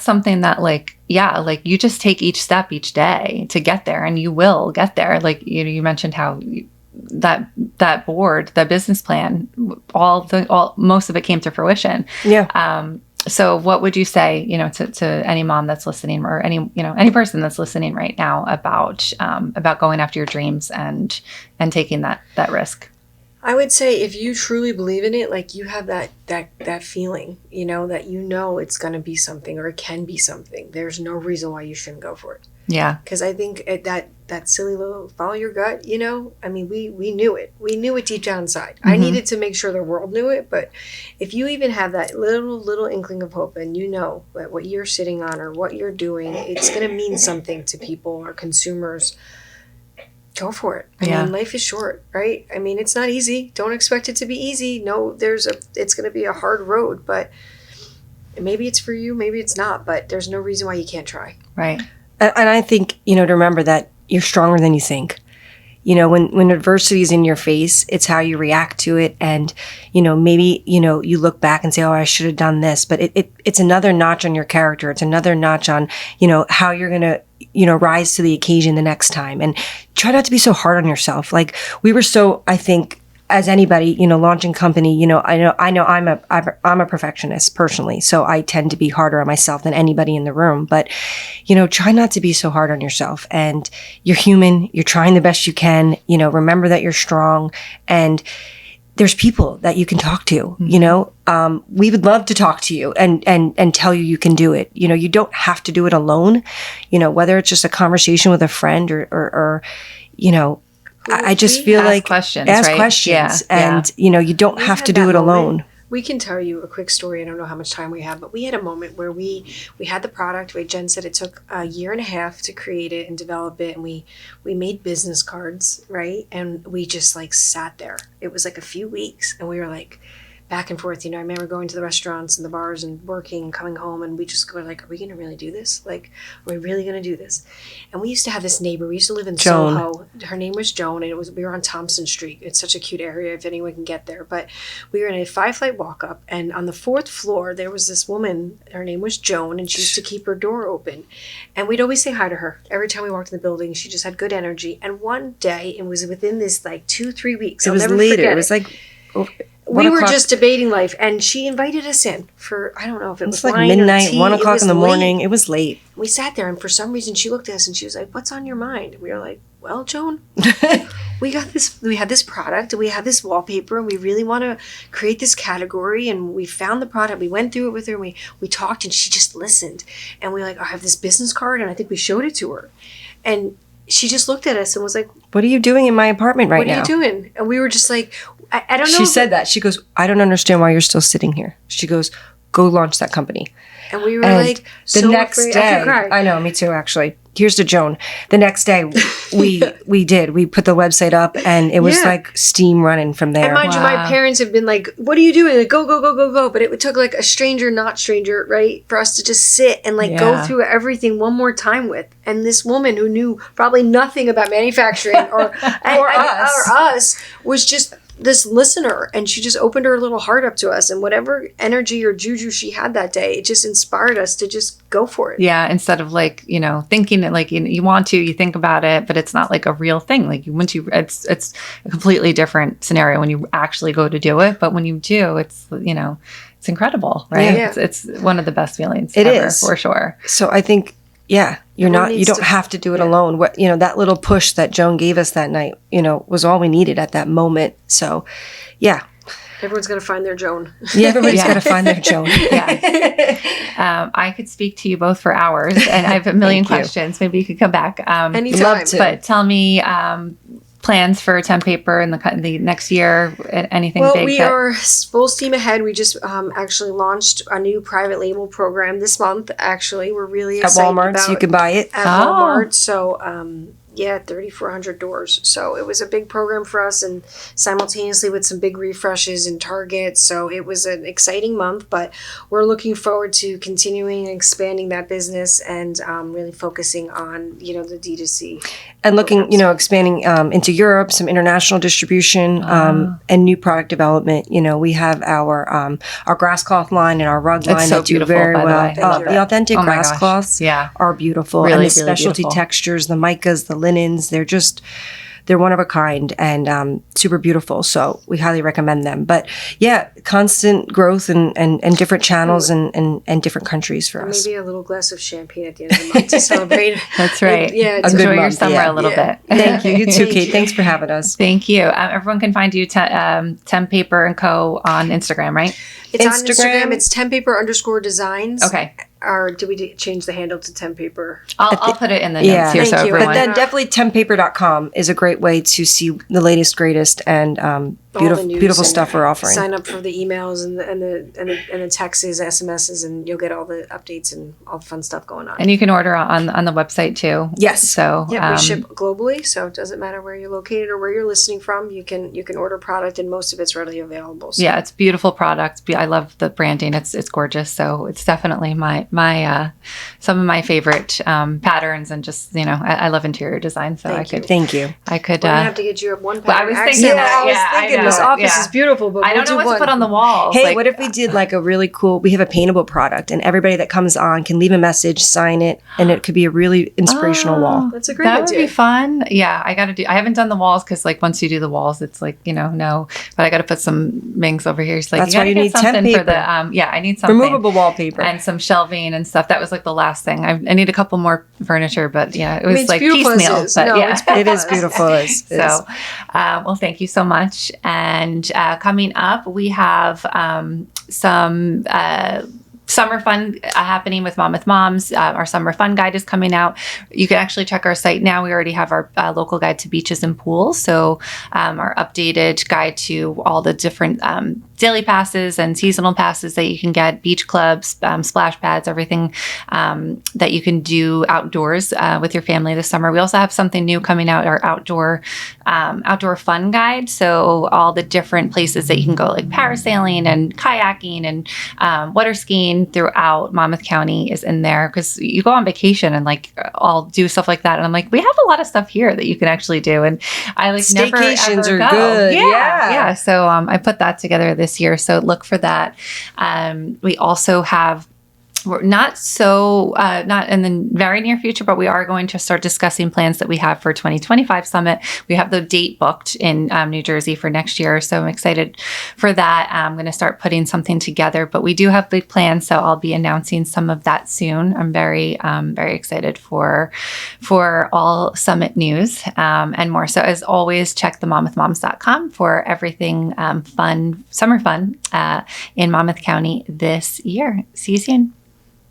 something that like you just take each step each day to get there, and you will get there. Like, you mentioned how that board, that business plan, most of it came to fruition. Yeah. So what would you say, to any mom that's listening, or any person that's listening right now about going after your dreams and taking that risk? I would say if you truly believe in it, like you have that feeling, that it's going to be something, or it can be something. There's no reason why you shouldn't go for it. Yeah. Because I think that silly little follow your gut, I mean, we knew it. We knew it deep down inside. Mm-hmm. I needed to make sure the world knew it. But if you even have that little inkling of hope, and that what you're sitting on or what you're doing, it's going to mean something to people or consumers, go for it. I mean, life is short, right? I mean, it's not easy. Don't expect it to be easy. No, it's going to be a hard road, but maybe it's for you, maybe it's not, but there's no reason why you can't try. Right. And I think, to remember that you're stronger than you think. When adversity is in your face, it's how you react to it. And, maybe, you look back and say, oh, I should have done this. But it's another notch on your character. It's another notch on, how you're going to, rise to the occasion the next time. And try not to be so hard on yourself. Like, we were so, I think, as anybody, launching company, I know I'm a perfectionist personally, so I tend to be harder on myself than anybody in the room. But, try not to be so hard on yourself. And you're human. You're trying the best you can. Remember that you're strong, and there's people that you can talk to. Mm-hmm. We would love to talk to you and tell you you can do it. You don't have to do it alone. Whether it's just a conversation with a friend or I just feel like ask right? questions, and you don't have to do it alone. We can tell you a quick story. I don't know how much time we have, but we had a moment where we had the product. Jen said it took a year and a half to create it and develop it, and we made business cards, right? And we just like sat there. It was like a few weeks, and we were like back and forth. I remember going to the restaurants and the bars and working and coming home, and we just go like, are we going to really do this? Like, are we really going to do this? And we used to have this neighbor. We used to live in Soho. Her name was Joan, and we were on Thompson Street. It's such a cute area if anyone can get there. But we were in a 5-flight walk up, and on the 4th floor, there was this woman. Her name was Joan, and she used to keep her door open. And we'd always say hi to her. Every time we walked in the building, she just had good energy. And one day, it was within this like 2-3 weeks. It was later. It was like... We were just debating life, and she invited us in for, I don't know if it was like wine midnight, or tea. 1 o'clock in the morning. Late. It was late. We sat there, and for some reason, she looked at us, and she was like, what's on your mind? And we were like, well, Joan, we had this product, and we had this wallpaper, and we really want to create this category, and we found the product. We went through it with her, and we talked, and she just listened. And we were like, I have this business card, and I think we showed it to her. And she just looked at us and was like, what are you doing in my apartment right now? What are you doing? And we were just like, I don't know. She said that. She goes, I don't understand why you're still sitting here. She goes, go launch that company. And we were like, the so next afraid. day, I could cry. I know, me too, actually. Here's to Joan. The next day, we put the website up, and it was like steam running from there. And mind you, my parents have been like, what are you doing? Like, go. But it took like a stranger, not stranger, right? For us to just sit and like go through everything one more time with. And this woman who knew probably nothing about manufacturing or us was just this listener, and she just opened her little heart up to us, and whatever energy or juju she had that day, it just inspired us to just go for it. Yeah, instead of like, thinking it like you want to, you think about it, but it's not like a real thing. Like it's a completely different scenario when you actually go to do it, but when you do, it's it's incredible, right? Yeah. It's one of the best feelings it ever, is for sure. So I think you don't have to do it alone. What, that little push that Joan gave us that night, was all we needed at that moment. So, yeah. Everyone's got to find their Joan. Yeah, everybody's got to find their Joan. Yeah. I could speak to you both for hours, and I have a million questions. Maybe you could come back. Anytime. Love to. But tell me, plans for Tempaper in the next year? Anything big? Well, we are full steam ahead. We just actually launched a new private label program this month. Actually, we're really excited at Walmart, so you can buy it at Walmart. So 3,400 doors. So it was a big program for us, and simultaneously with some big refreshes in Target. So it was an exciting month, but we're looking forward to continuing and expanding that business and really focusing on, the D2C. And looking, expanding into Europe, some international distribution, and new product development. We have our grass cloth line and our rug line so that do beautiful, very by the well. way. I love The it. authentic Oh my grass gosh. cloths Yeah. are beautiful. Really, and the really specialty beautiful. textures, the micas, the linens, they're one of a kind and super beautiful. So we highly recommend them. But yeah, constant growth and different channels and different countries for us. Maybe a little glass of champagne at the end of the month to celebrate. That's right. It's good Enjoy your month, summer yeah. a little bit. Thank you. You too, Thank Kate. you. Thanks for having us. Thank you. Everyone can find you, Tempaper Co. on Instagram, right? It's on Instagram. Instagram. It's Tempaper_designs. Okay. Or did we change the handle to Tempaper? I'll put it in the Yeah. notes here so Thank you. everyone. But then definitely tempaper.com is a great way to see the latest, greatest, and All the news beautiful and stuff we're offering. Sign up for the emails and the texts, SMSs, and you'll get all the updates and all the fun stuff going on. And you can order on the website too. Yes. So Yeah, we ship globally, so it doesn't matter where you're located or where you're listening from. You can order product, and most of it's readily available. So. yeah, it's beautiful product. I love the branding. It's gorgeous. So it's definitely my some of my favorite patterns, and just I love interior design. So Thank you. Thank you. I could. We're gonna have to get you one. Well, I was pattern. thinking that. I was Yeah, I thinking know. this office Yeah. is beautiful, but I don't know we'll what do to put on the walls. Hey, Like, what if we did like a really cool, we have a paintable product and everybody that comes on can leave a message, sign it, and it could be a really inspirational wall. That's a great That would idea. be fun. Yeah, I haven't done the walls because once you do the walls, it's no. But I got to put some Minx over here. She's like, That's you why gotta you get need something temp for the paper. I need something. Removable wallpaper. And some shelving and stuff. That was the last thing. I need a couple more furniture, but yeah, it was it's beautiful as piecemeal. is. But No, yeah, it's beautiful. It is beautiful. So, well, thank you so much. And coming up, we have some summer fun happening with Mom with Moms. Our summer fun guide is coming out. You can actually check our site now. We already have our local guide to beaches and pools. So our updated guide to all the different daily passes and seasonal passes that you can get, beach clubs, splash pads, everything that you can do outdoors with your family this summer. We also have something new coming out, our outdoor fun guide. So all the different places that you can go, like parasailing and kayaking and water skiing throughout Monmouth County is in there, because you go on vacation and I'll do stuff like that. And I'm like, we have a lot of stuff here that you can actually do. And I never Staycations ever are go. good. Yeah. So I put that together this year. So look for that. We also have, we're not in the very near future, but we are going to start discussing plans that we have for 2025 Summit. We have the date booked in New Jersey for next year. So I'm excited for that. I'm going to start putting something together, but we do have big plans. So I'll be announcing some of that soon. I'm very excited for all Summit news and more. So as always, check the momwithmoms.com for everything fun, summer fun in Monmouth County this year. See you soon.